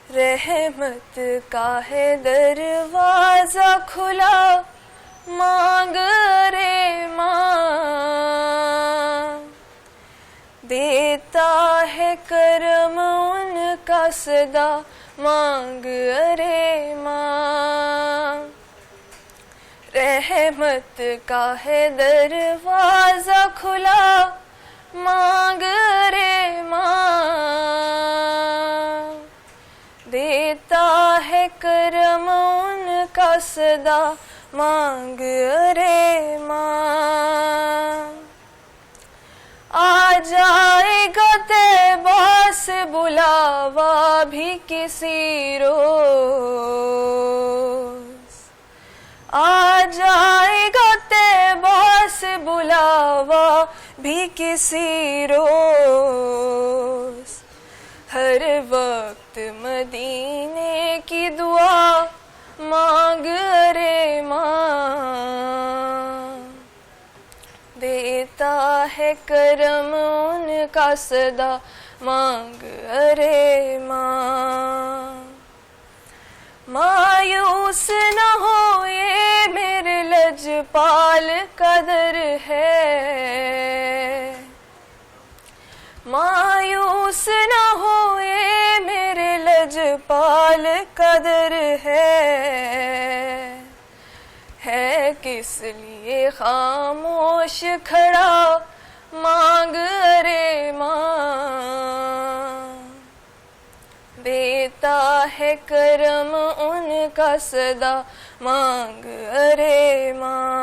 रहमत का है दरवाजा खुला, मांग रे माँ। देता है करम उनका सदा, मांग अरे माँ। रहमत का है दरवाजा खुला, मांग रे माँ। देता है करम उनका सदा, मांग अरे माँ। आ जाएगा तैबा से बुलावा भी किसी रोज, आ जाएगा तैबा से बुलावा भी किसी रोज। हर वक्त मदीने की दुआ मांग रे माँ। देता है करम उनका सदा, मांग अरे माँ। मायूस न हो ये मेरे लजपाल कदर है, मायूस न हो ये मेरे लजपाल कदर है किस लिए खामोश खड़ा, मांग अरे माँ। देता है करम उनका सदा, मांग अरे माँ।